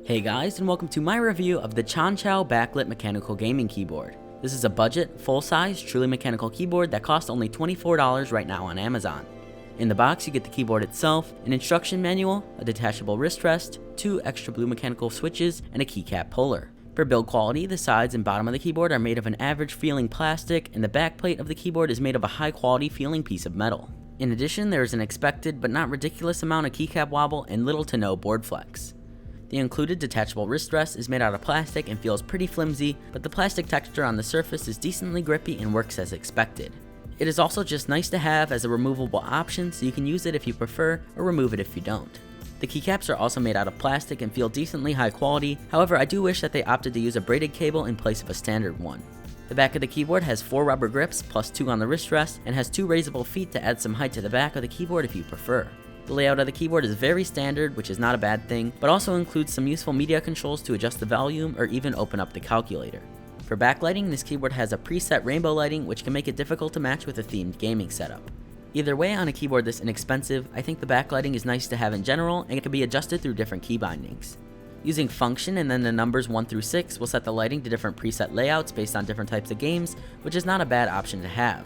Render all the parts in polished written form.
Hey guys, and welcome to my review of the Chonchow Backlit Mechanical Gaming Keyboard. This is a budget, full-size, truly mechanical keyboard that costs only $24 right now on Amazon. In the box you get the keyboard itself, an instruction manual, a detachable wrist rest, 2 extra blue mechanical switches, and a keycap puller. For build quality, the sides and bottom of the keyboard are made of an average feeling plastic, and the backplate of the keyboard is made of a high quality feeling piece of metal. In addition, there is an expected but not ridiculous amount of keycap wobble and little to no board flex. The included detachable wrist rest is made out of plastic and feels pretty flimsy, but the plastic texture on the surface is decently grippy and works as expected. It is also just nice to have as a removable option, so you can use it if you prefer or remove it if you don't. The keycaps are also made out of plastic and feel decently high quality, however I do wish that they opted to use a braided cable in place of a standard one. The back of the keyboard has 4 rubber grips plus 2 on the wrist rest and has 2 raisable feet to add some height to the back of the keyboard if you prefer. The layout of the keyboard is very standard, which is not a bad thing, but also includes some useful media controls to adjust the volume or even open up the calculator. For backlighting, this keyboard has a preset rainbow lighting, which can make it difficult to match with a themed gaming setup. Either way, on a keyboard this inexpensive, I think the backlighting is nice to have in general, and it can be adjusted through different key bindings. Using function and then the numbers 1 through 6 will set the lighting to different preset layouts based on different types of games, which is not a bad option to have.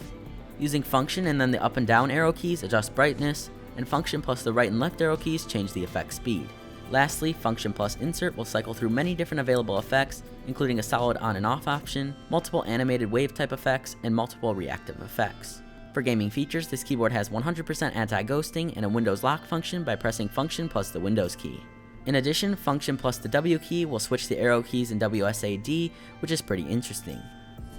Using function and then the up and down arrow keys adjust brightness, and function plus the right and left arrow keys change the effect speed. Lastly, function plus insert will cycle through many different available effects, including a solid on and off option, multiple animated wave type effects, and multiple reactive effects. For gaming features, this keyboard has 100% anti-ghosting and a Windows lock function by pressing function plus the Windows key. In addition, function plus the W key will switch the arrow keys in WSAD, which is pretty interesting.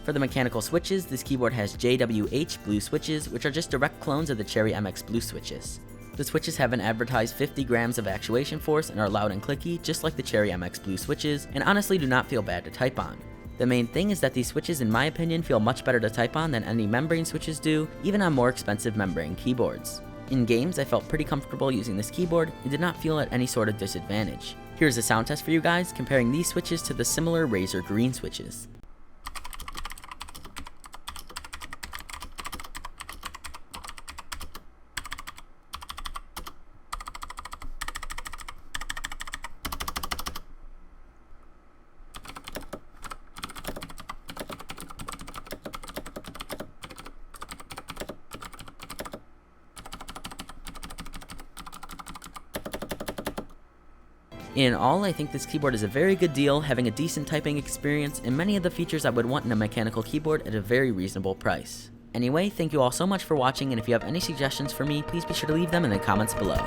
For the mechanical switches, this keyboard has JWH blue switches, which are just direct clones of the Cherry MX blue switches. The switches have an advertised 50 grams of actuation force and are loud and clicky, just like the Cherry MX blue switches, and honestly do not feel bad to type on. The main thing is that these switches, in my opinion, feel much better to type on than any membrane switches do, even on more expensive membrane keyboards. In games, I felt pretty comfortable using this keyboard and did not feel at any sort of disadvantage. Here's a sound test for you guys, comparing these switches to the similar Razer green switches. In all, I think this keyboard is a very good deal, having a decent typing experience and many of the features I would want in a mechanical keyboard at a very reasonable price. Anyway, thank you all so much for watching, and if you have any suggestions for me, please be sure to leave them in the comments below.